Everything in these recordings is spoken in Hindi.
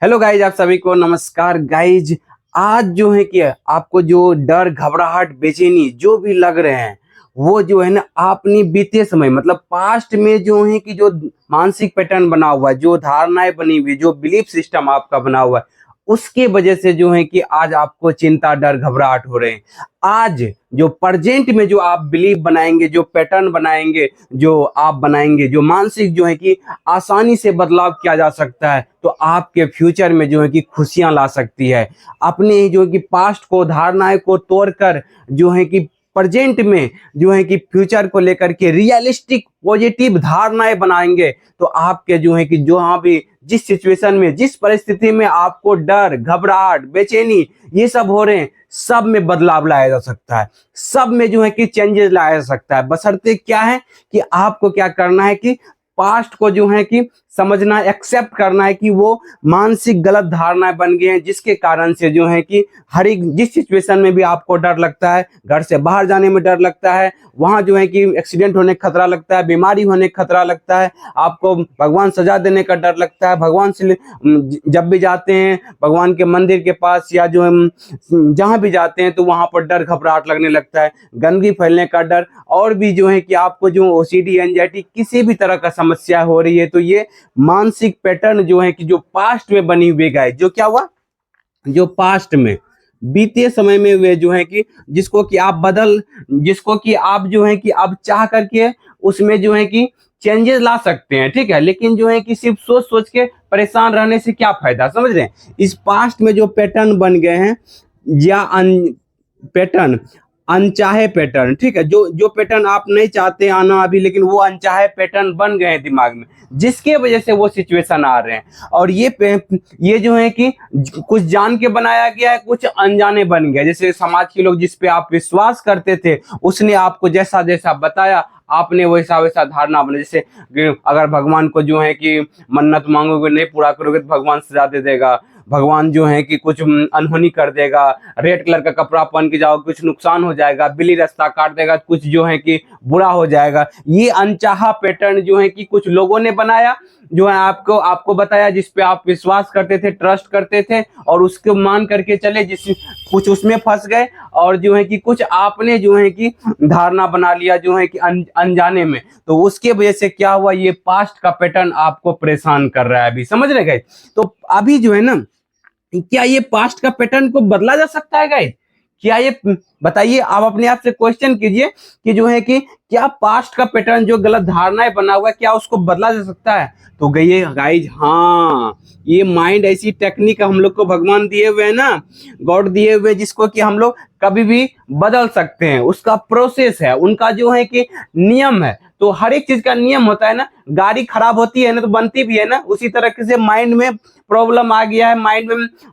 हेलो गाइज, आप सभी को नमस्कार गाइज। आज जो है कि आपको जो डर, घबराहट, बेचैनी जो भी लग रहे हैं वो जो है ना आपने बीते समय मतलब पास्ट में जो है कि जो मानसिक पैटर्न बना हुआ है, जो धारणाएं बनी हुई, जो बिलीफ सिस्टम आपका बना हुआ है, उसके वजह से जो है कि आज आपको चिंता, डर, घबराहट हो रहे हैं। आज जो प्रेजेंट में जो आप बिलीफ बनाएंगे, जो पैटर्न बनाएंगे, जो आप बनाएंगे, जो मानसिक जो है कि आसानी से बदलाव किया जा सकता है, तो आपके फ्यूचर में जो है कि खुशियां ला सकती है। अपने जो है कि पास्ट को, धारणाएं को तोड़कर जो है कि प्रेजेंट में जो है कि फ्यूचर को लेकर के रियलिस्टिक पॉजिटिव धारणाएं बनाएंगे, तो आपके जो है कि जो हाँ भी जिस सिचुएशन में, जिस परिस्थिति में आपको डर, घबराहट, बेचैनी ये सब हो रहे हैं, सब में बदलाव लाया जा सकता है। सब में जो है कि चेंजेस लाया जा सकता है। बशर्ते क्या है कि आपको क्या करना है कि पास्ट को जो है कि समझना, एक्सेप्ट करना है कि वो मानसिक गलत धारणाएं बन गए हैं, जिसके कारण से जो है कि हर एक जिस सिचुएशन में भी आपको डर लगता है, घर से बाहर जाने में डर लगता है, वहां जो है कि एक्सीडेंट होने का खतरा लगता है, बीमारी होने का खतरा लगता है, आपको भगवान सजा देने का डर लगता है। भगवान से जब भी जाते हैं भगवान के मंदिर के पास या जो हम जहां भी जाते हैं तो वहां पर डर, घबराहट लगने लगता है, गंदगी फैलने का डर, और भी जो है कि आपको जो ओसीडी, एंजाइटी, किसी भी तरह का समस्या हो रही है, तो ये मानसिक पैटर्न जो है कि जो पास्ट में बनी हुई गए, जो क्या हुआ, जो पास्ट में बीते समय में वे जो है कि जिसको कि आप जो है कि अब चाह करके उसमें जो है कि चेंजेस ला सकते हैं, ठीक है। लेकिन जो है कि सिर्फ सोच सोच के परेशान रहने से क्या फायदा, समझ रहे हैं। इस पास्ट में जो पैटर्न बन गए हैं या पैटर्न, अनचाहे पैटर्न, ठीक है, जो पैटर्न आप नहीं चाहते आना अभी, लेकिन वो अनचाहे पैटर्न बन गए हैं दिमाग में, जिसके वजह से वो सिचुएशन आ रहे हैं। और ये जो है कि कुछ जान के बनाया गया है, कुछ अनजाने बन गया। जैसे समाज के लोग जिस पे आप विश्वास करते थे, उसने आपको जैसा जैसा बताया, आपने वैसा वैसा धारणा बना। जैसे अगर भगवान को जो है कि मन्नत मांगोगे, नहीं पूरा करोगे तो भगवान सजा दे देगा, भगवान जो है कि कुछ अनहोनी कर देगा, रेड कलर का कपड़ा पहन के जाओ कुछ नुकसान हो जाएगा, बिल्ली रास्ता काट देगा, कुछ जो है कि बुरा हो जाएगा। ये अनचाहा पैटर्न जो है कि कुछ लोगों ने बनाया, जो है आपको बताया, जिस पे आप विश्वास करते थे, ट्रस्ट करते थे, और उसको मान करके चले, जिस कुछ उसमें फंस गए, और जो है कि कुछ आपने जो है कि धारणा बना लिया जो है कि अनजाने में। तो उसके वजह से क्या हुआ, ये पास्ट का पैटर्न आपको परेशान कर रहा है अभी, समझ रहे गए। तो अभी जो है ना, क्या ये पास्ट का पैटर्न को बदला जा सकता है गाइस? क्या ये बताइए, आप अपने आप से क्वेश्चन कीजिए कि जो है कि क्या पास्ट का पैटर्न, जो गलत धारणाएं बना हुआ है, क्या उसको बदला जा सकता है? तो गई गाइज, हाँ, ये माइंड ऐसी टेक्निक हम लोग को भगवान दिए हुए है ना, गॉड दिए हुए, जिसको कि हम लोग कभी भी बदल सकते हैं। उसका प्रोसेस है, उनका जो है कि नियम है। तो हर एक चीज का नियम होता है ना। गाड़ी खराब होती है ना तो बनती भी है ना, उसी तरह से माइंड में प्रॉब्लम आ गया है,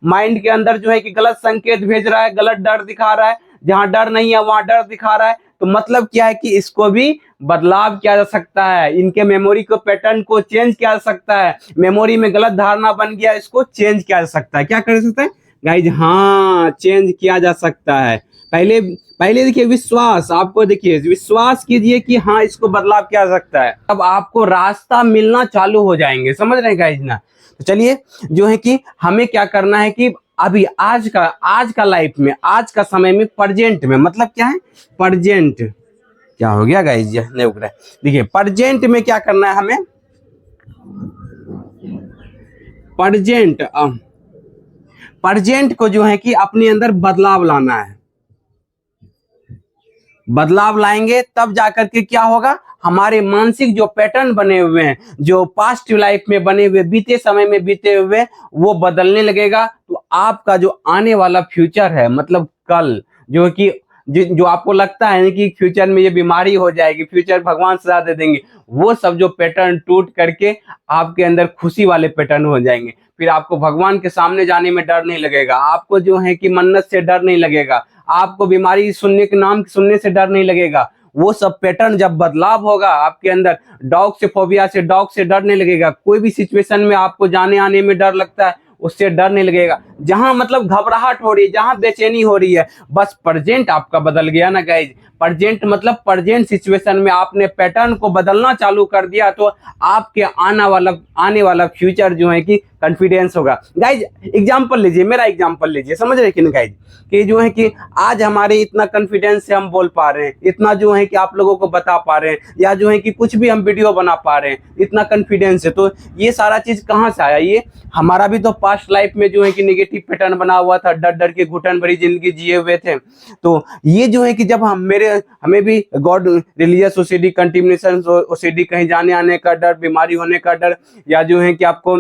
माइंड के अंदर जो है कि गलत संकेत भेज रहा है, गलत डर दिखा रहा है, जहां डर नहीं है वहां डर दिखा रहा है। तो मतलब क्या है कि इसको भी बदलाव किया जा सकता है, इनके मेमोरी को, पैटर्न को चेंज किया जा सकता है। मेमोरी में गलत धारणा बन गया, इसको चेंज किया जा सकता है। क्या कर सकता है गाइज? हाँ, चेंज किया जा सकता है। पहले पहले देखिए विश्वास, आपको देखिए विश्वास कीजिए कि हाँ इसको बदलाव किया जा सकता है। अब आपको रास्ता मिलना चालू हो जाएंगे, समझ रहे हैं गाइज ना। तो चलिए जो है कि हमें क्या करना है कि अभी आज का लाइफ में, आज का समय में, प्रेजेंट में, मतलब क्या है प्रेजेंट, क्या हो गया गाइज, नहीं उग रहा है। देखिए प्रेजेंट में क्या करना है हमें, प्रेजेंट को जो है कि अपने अंदर बदलाव लाना है। बदलाव लाएंगे तब जाकर के क्या होगा, हमारे मानसिक जो पैटर्न बने हुए हैं, जो पास्ट लाइफ में बने हुए, बीते समय में बीते हुए, वो बदलने लगेगा। तो आपका जो आने वाला फ्यूचर है, मतलब कल जो कि जो आपको लगता है कि फ्यूचर में ये बीमारी हो जाएगी, फ्यूचर भगवान सजा दे देंगे, वो सब जो पैटर्न टूट करके आपके अंदर खुशी वाले पैटर्न हो जाएंगे। फिर आपको भगवान के सामने जाने में डर नहीं लगेगा, आपको जो है कि मन्नत से डर नहीं लगेगा, आपको बीमारी सुनने के नाम सुनने से डर नहीं लगेगा। वो सब पैटर्न जब बदलाव होगा आपके अंदर, डॉग से फोबिया से, डॉग से डर नहीं लगेगा, कोई भी सिचुएशन में आपको जाने आने में डर लगता है, उससे डर नहीं लगेगा। जहां मतलब घबराहट हो रही है, जहां बेचैनी हो रही है, बस प्रेजेंट आपका बदल गया ना गाइज। प्रेजेंट मतलब प्रेजेंट सिचुएशन में आपने पैटर्न को बदलना चालू कर दिया, तो आपके आने वाला फ्यूचर जो है कि कॉन्फिडेंस होगा। गाइज एग्जांपल लीजिए, मेरा एग्जांपल लीजिए, समझ रहे कि ना गाइज, कि जो है कि आज हमारे इतना कॉन्फिडेंस से हम बोल पा रहे हैं, इतना जो है कि आप लोगों को बता पा रहे हैं, या जो है कि कुछ भी हम वीडियो बना पा रहे हैं, इतना कॉन्फिडेंस है। तो ये सारा चीज कहाँ से आया? ये हमारा भी तो पास्ट लाइफ में जो है कि नेगेटिव पैटर्न बना हुआ था, डर डर के घुटन भरी जिंदगी जिए हुए थे। तो ये जो है कि जब हमें भी God religious OCD, continuation OCD, कहीं जाने आने का डर, बीमारी होने का डर, या जो है कि आपको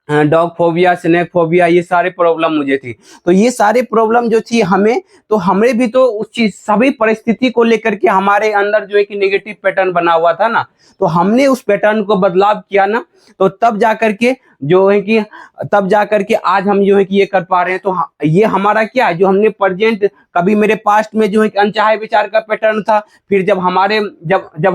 डॉग फोबिया, स्नेक फोबिया, ये सारे प्रॉब्लम मुझे थी। तो ये सारे प्रॉब्लम जो थी हमें भी तो उस चीज, सभी परिस्थिति को लेकर के हमारे अंदर जो है कि नेगेटिव पैटर्न बना हुआ था ना, तो हमने उस पैटर्न को बदलाव किया ना, तो तब जाकर के आज हम जो है कि ये कर पा रहे हैं। तो ये हमारा क्या है, जो हमने प्रेजेंट, कभी मेरे पास्ट में जो है कि अनचाहे विचार का पैटर्न था, फिर जब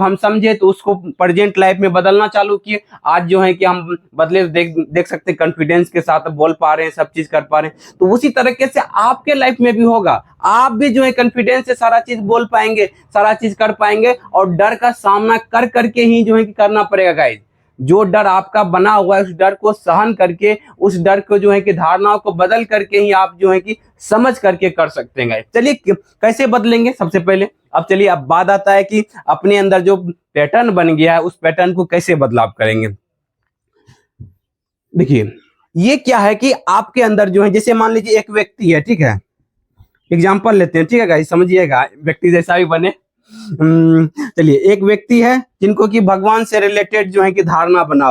हम समझे तो उसको प्रेजेंट लाइफ में बदलना चालू किए। आज जो है कि हम बदले देख सकते हैं, कॉन्फिडेंस के साथ बोल पा रहे हैं, सब चीज कर पा रहे हैं। तो उसी तरीके से आपके लाइफ में भी होगा, आप भी जो है कॉन्फिडेंस से सारा चीज बोल पाएंगे, सारा चीज कर पाएंगे, और डर का सामना कर करके ही जो है कि करना पड़ेगा गाइज। जो डर आपका बना हुआ है, उस डर को सहन करके, उस डर को जो है कि धारणाओं को बदल करके ही आप जो है कि समझ करके कर सकते हैं। चलिए कैसे बदलेंगे, सबसे पहले अब चलिए, अब बात आता है कि अपने अंदर जो पैटर्न बन गया है, उस पैटर्न को कैसे बदलाव करेंगे। देखिए ये क्या है कि आपके अंदर जो है, जैसे मान लीजिए एक व्यक्ति है, ठीक है, एग्जाम्पल लेते हैं, ठीक है गाइस, समझिएगा, व्यक्ति जैसा भी बने। चलिए, एक व्यक्ति है जिनको कि भगवान से रिलेटेड जो है कि धारणा बना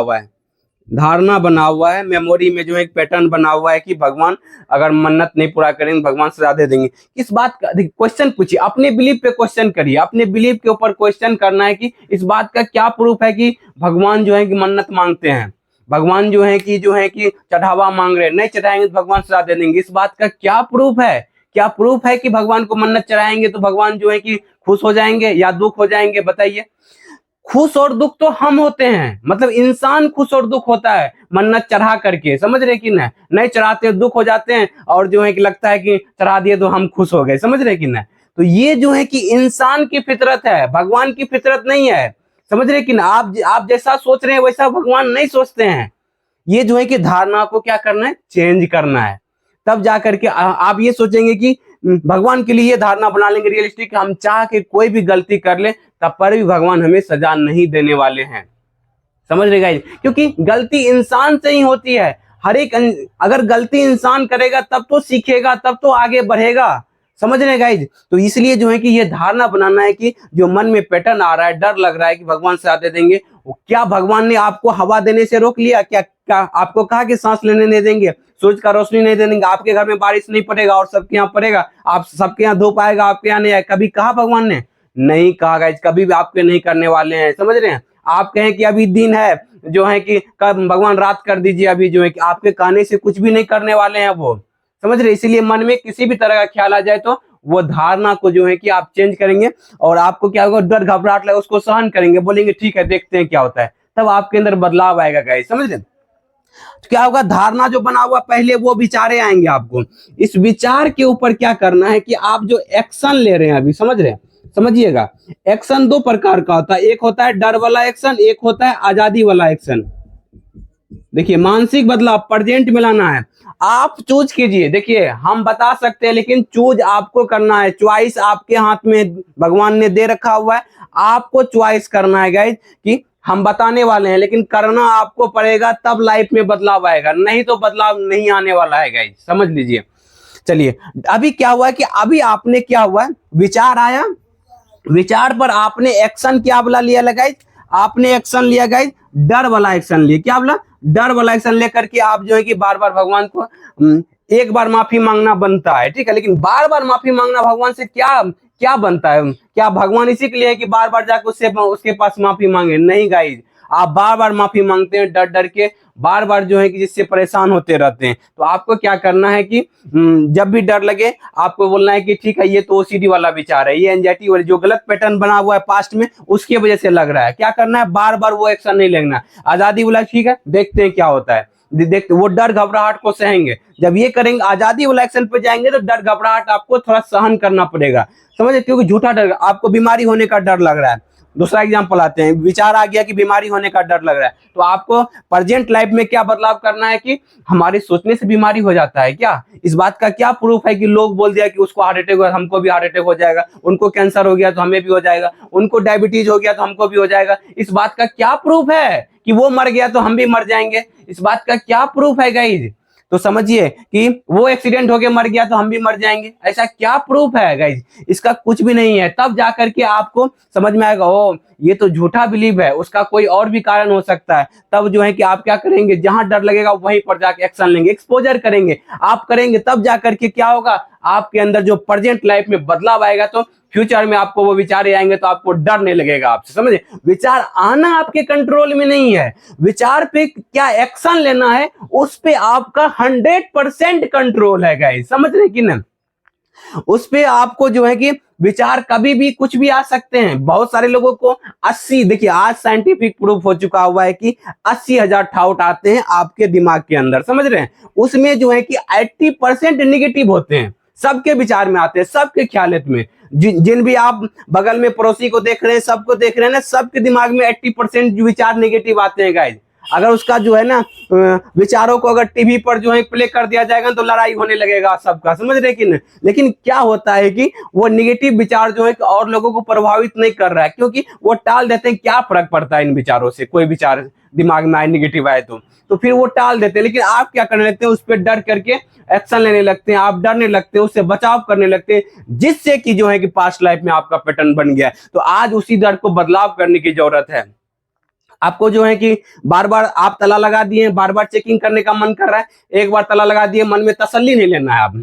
हुआ है, मेमोरी में जो है एक पैटर्न बना हुआ है कि भगवान अगर मन्नत नहीं पूरा करेंगे भगवान सजा दे देंगे। किस बात का क्वेश्चन पूछिए, अपने बिलीफ पे क्वेश्चन करिए, अपने बिलीफ के ऊपर क्वेश्चन करना है कि इस बात का क्या प्रूफ है कि भगवान जो है कि मन्नत मांगते हैं, भगवान जो है कि चढ़ावा मांग रहे हैं, नहीं चढ़ाएंगे तो भगवान सजा दे देंगे। इस बात का क्या प्रूफ है? क्या प्रूफ है कि भगवान को मन्नत चढ़ाएंगे तो भगवान जो है कि खुश हो जाएंगे या दुख हो जाएंगे? बताइए। खुश और दुख तो हम होते हैं, मतलब इंसान खुश और दुख होता है मन्नत चढ़ा करके, समझ रहे कि ना? नहीं चढ़ाते दुख हो जाते हैं, और जो है कि लगता है कि चढ़ा दिए तो हम खुश हो गए, समझ रहे कि ना? तो ये जो है कि इंसान की फितरत है, भगवान की फितरत नहीं है, समझ रहे कि ना? आप जैसा सोच रहे हैं वैसा भगवान नहीं सोचते हैं। ये जो है कि धारणा को क्या करना है, चेंज करना है। तब जाकर के आप ये सोचेंगे कि भगवान के लिए ये धारणा बना लेंगे रियलिस्टिक, हम चाह के कोई भी गलती कर ले तब पर भी भगवान हमें सजा नहीं देने वाले हैं, समझ रहे गाइस? क्योंकि गलती इंसान से ही होती है। हर एक अगर गलती इंसान करेगा तब तो सीखेगा, तब तो आगे बढ़ेगा, समझ रहे गाइज? तो इसलिए जो है कि ये धारणा बनाना है कि जो मन में पैटर्न आ रहा है, डर लग रहा है कि भगवान सजा दे देंगे, क्या भगवान ने आपको हवा देने से रोक लिया? क्या आपको कहा कि सांस लेने नहीं देंगे, सूरज का रोशनी नहीं देंगे, आपके घर में बारिश नहीं पड़ेगा और सबके यहाँ पड़ेगा, आप सबके यहाँ धूप आएगा, आपके यहाँ नहीं आएगा? कभी कहा भगवान ने? नहीं कहा गाइज, कभी भी आपके नहीं करने वाले हैं, समझ रहे हैं? आप कहें कि अभी दिन है, जो है कि कब भगवान रात कर दीजिए, अभी जो है कि आपके कहने से कुछ भी नहीं करने वाले हैं वो, समझ रहे? इसीलिए मन में किसी भी तरह का ख्याल आ जाए तो वो धारणा को जो है कि आप चेंज करेंगे, और आपको क्या होगा, डर घबराहट लगे उसको सहन करेंगे, बोलेंगे ठीक है देखते हैं क्या होता है, तब आपके अंदर बदलाव आएगा गाइस, समझ रहे? तो क्या होगा, धारणा जो बना हुआ पहले वो विचारे आएंगे आपको, इस विचार के ऊपर क्या करना है कि आप जो एक्शन ले रहे हैं अभी, समझ रहे हैं? समझिएगा, एक्शन दो प्रकार का होता है, एक होता है डर वाला एक्शन, एक होता है आजादी वाला एक्शन। देखिए मानसिक बदलाव प्रेजेंट में लाना है, आप चूज कीजिए। देखिए हम बता सकते हैं लेकिन चूज आपको करना है, चॉइस आपके हाथ में भगवान ने दे रखा हुआ है, आपको चॉइस करना है गाइज, कि हम बताने वाले हैं लेकिन करना आपको पड़ेगा, तब लाइफ में बदलाव आएगा, नहीं तो बदलाव नहीं आने वाला है गाइज, समझ लीजिए। चलिए अभी क्या हुआ है कि अभी आपने क्या हुआ, विचार आया, विचार पर आपने एक्शन क्या बोला लिया गाइज, आपने एक्शन लिया गाइज, डर वाला एक्शन लिया, क्या बोला, डर वाला एक्शन लेकर के आप जो है कि बार बार भगवान को एक बार माफी मांगना बनता है, ठीक है, लेकिन बार बार माफी मांगना भगवान से क्या क्या बनता है? क्या भगवान इसी के लिए है कि बार बार जाकर उसके पास माफी मांगे? नहीं गाइज, आप बार बार माफी मांगते हैं डर डर के, बार बार जो है कि जिससे परेशान होते रहते हैं। तो आपको क्या करना है कि जब भी डर लगे आपको बोलना है कि ठीक है ये तो ओसीडी वाला विचार है, ये एंजाइटी वाला जो गलत पैटर्न बना हुआ है पास्ट में उसकी वजह से लग रहा है, क्या करना है, बार बार वो एक्शन नहीं लेना। आजादी वाला ठीक है देखते हैं क्या होता है, देखते वो डर घबराहट को सहेंगे, जब ये करेंगे आजादी वाला एक्शन पे जाएंगे तो डर घबराहट आपको थोड़ा सहन करना पड़ेगा, समझे? क्योंकि झूठा डर, आपको बीमारी होने का डर लग रहा है, दूसरा एग्जांपल आते हैं, विचार आ गया कि बीमारी होने का डर लग रहा है, तो आपको प्रेजेंट लाइफ में क्या बदलाव करना है कि हमारे सोचने से बीमारी हो जाता है क्या? इस बात का क्या प्रूफ है कि लोग बोल दिया कि उसको हार्ट अटैक हुआ, हमको भी हार्ट अटैक हो जाएगा, उनको कैंसर हो गया तो हमें भी हो जाएगा, उनको डायबिटीज हो गया तो हमको भी हो जाएगा। इस बात का क्या प्रूफ है कि वो मर गया तो हम भी मर जाएंगे? इस बात का क्या प्रूफ है गाइज? तो समझिए कि वो एक्सीडेंट होके मर गया तो हम भी मर जाएंगे, ऐसा क्या प्रूफ है गाइज? इसका कुछ भी नहीं है। तब जाकर के आपको समझ में आएगा, ओ ये तो झूठा बिलीव है, उसका कोई और भी कारण हो सकता है। तब जो है कि आप क्या करेंगे, जहां डर लगेगा वहीं पर जाके एक्शन लेंगे, एक्सपोजर करेंगे, आप करेंगे, तब जाकर के क्या होगा, आपके अंदर जो प्रेजेंट लाइफ में बदलाव आएगा, तो फ्यूचर में आपको वो विचार आएंगे तो आपको डर नहीं लगेगा आपसे। समझे? विचार आना आपके कंट्रोल में नहीं है, विचार पे क्या एक्शन लेना है उस पे आपका 100% कंट्रोल है गाइस। समझ रहे कि ना? उस पे आपको जो है कि विचार कभी भी कुछ भी आ सकते हैं। बहुत सारे लोगों को 80, देखिए आज साइंटिफिक प्रूफ हो चुका हुआ है कि 80,000 थॉट आते हैं आपके दिमाग के अंदर। समझ रहे हैं? उसमें जो है कि 80% निगेटिव होते हैं, सबके विचार में आते हैं, सबके ख्यालियत में। जिन भी आप बगल में पड़ोसी को देख रहे हैं, सबको देख रहे हैं ना, सबके दिमाग में 80% विचार नेगेटिव आते हैं गाइज। अगर उसका जो है ना विचारों को अगर टीवी पर जो है प्ले कर दिया जाएगा तो लड़ाई होने लगेगा सबका। समझ रहे कि नहीं? लेकिन क्या होता है कि वो नेगेटिव विचार जो है कि और लोगों को प्रभावित नहीं कर रहा है, क्योंकि वो टाल देते हैं। क्या फर्क पड़ता है इन विचारों से? कोई विचार दिमाग में आए नेगेटिव आए तो फिर वो टाल देते हैं। लेकिन आप क्या करने लगते हैं, उस पर डर करके एक्शन लेने लगते हैं, आप डरने लगते हैं, उससे बचाव करने लगते हैं, जिससे कि जो है कि पास्ट लाइफ में आपका पैटर्न बन गया है। तो आज उसी डर को बदलाव करने की जरूरत है। आपको जो है कि बार बार आप ताला लगा दिए, बार बार चेकिंग करने का मन कर रहा है, एक बार ताला लगा दिए, मन में तसल्ली नहीं लेना है। आप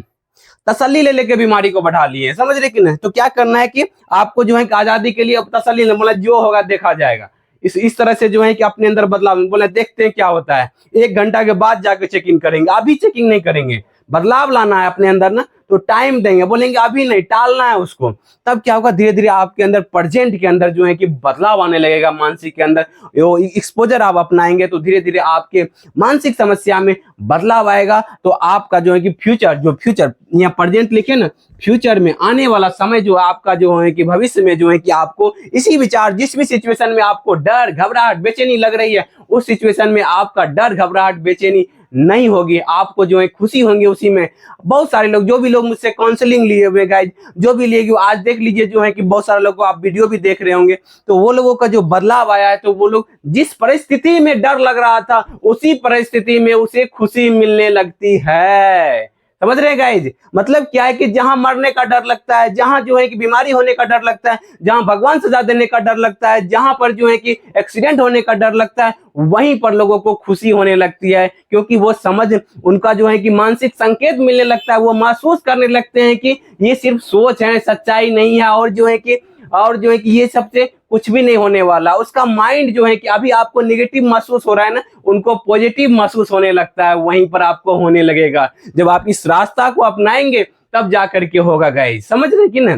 तसल्ली ले लेके बीमारी को बढ़ा लिए। समझ रहे कि नहीं? तो क्या करना है कि आपको जो है कि आजादी के लिए अब तसल्ली नहीं, बोला जो होगा देखा जाएगा। इस तरह से जो है कि अपने अंदर बदलाव, बोले देखते हैं क्या होता है, 1 घंटा के बाद जाके चेकिंग करेंगे, अभी चेकिंग नहीं करेंगे। बदलाव लाना है अपने अंदर ना, तो टाइम देंगे, बोलेंगे अभी नहीं, टालना है उसको। तब क्या होगा, धीरे धीरे आपके अंदर प्रेजेंट के अंदर जो है कि बदलाव आने लगेगा, मानसिक के अंदर वो एक्सपोजर आप अपनाएंगे तो धीरे धीरे आपके मानसिक समस्या में बदलाव आएगा। तो आपका जो है कि फ्यूचर यहाँ प्रेजेंट लिखे ना, फ्यूचर में आने वाला समय जो आपका जो है कि भविष्य में जो है कि आपको इसी विचार, जिस भी सिचुएशन में आपको डर, घबराहट, बेचैनी लग रही है, उस सिचुएशन में आपका डर, घबराहट, बेचैनी नहीं होगी, आपको जो है खुशी होंगी उसी में। बहुत सारे लोग, जो भी लोग मुझसे काउंसलिंग लिए हुए गाइज, जो भी लिए, आज देख लीजिए जो है कि बहुत सारे लोग को आप वीडियो भी देख रहे होंगे, तो वो लोगों का जो बदलाव आया है, तो वो लोग जिस परिस्थिति में डर लग रहा था उसी परिस्थिति में उसे खुशी मिलने लगती है। समझ रहे हैं गाइज? मतलब क्या है कि जहां मरने का डर लगता है, जहां जो है कि बीमारी होने का डर लगता है, जहां भगवान सजा देने का डर लगता है, जहां पर जो है कि एक्सीडेंट होने का डर लगता है, वहीं पर लोगों को खुशी होने लगती है। क्योंकि वो समझ, उनका जो है कि मानसिक संकेत मिलने लगता है, वो महसूस करने लगते हैं कि ये सिर्फ सोच है, सच्चाई नहीं है, और जो है कि ये सबसे कुछ भी नहीं होने वाला। उसका माइंड जो है कि अभी आपको नेगेटिव महसूस हो रहा है ना, उनको पॉजिटिव महसूस होने लगता है, वहीं पर आपको होने लगेगा। जब आप इस रास्ता को अपनाएंगे तब जाकर के होगा गाइज। समझ रहे कि ना?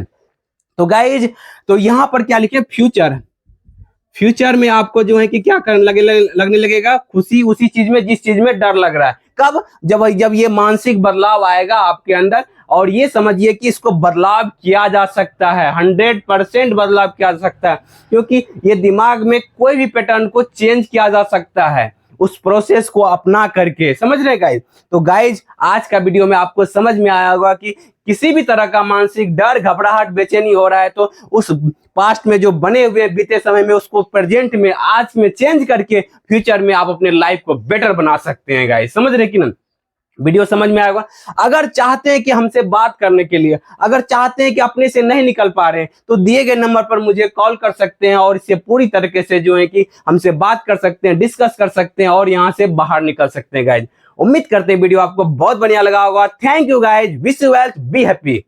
तो गाइज, तो यहां पर क्या लिखे, फ्यूचर में आपको जो है कि क्या लगने लगेगा, खुशी उसी चीज में जिस चीज में डर लग रहा है। कब? जब ये मानसिक बदलाव आएगा आपके अंदर, और ये समझिए कि इसको बदलाव किया जा सकता है, 100% बदलाव किया जा सकता है, क्योंकि ये दिमाग में कोई भी पैटर्न को चेंज किया जा सकता है उस प्रोसेस को अपना करके। समझ रहे गाइज? तो गाइज, आज का वीडियो में आपको समझ में आया होगा कि किसी भी तरह का मानसिक डर, घबराहट, बेचैनी हो रहा है तो उस पास्ट में जो बने हुए बीते समय में उसको प्रेजेंट में, आज में चेंज करके फ्यूचर में आप अपने लाइफ को बेटर बना सकते हैं गाइस। समझ रहे कि ना? वीडियो समझ में आएगा। अगर चाहते हैं कि हमसे बात करने के लिए, अगर चाहते हैं कि अपने से नहीं निकल पा रहे हैं, तो दिए गए नंबर पर मुझे कॉल कर सकते हैं और इससे पूरी तरीके से जो है कि हमसे बात कर सकते हैं, डिस्कस कर सकते हैं और यहाँ से बाहर निकल सकते हैं गाइज। उम्मीद करते हैं वीडियो आपको बहुत बढ़िया लगा होगा। Thank you guys, wish you wealth, be happy.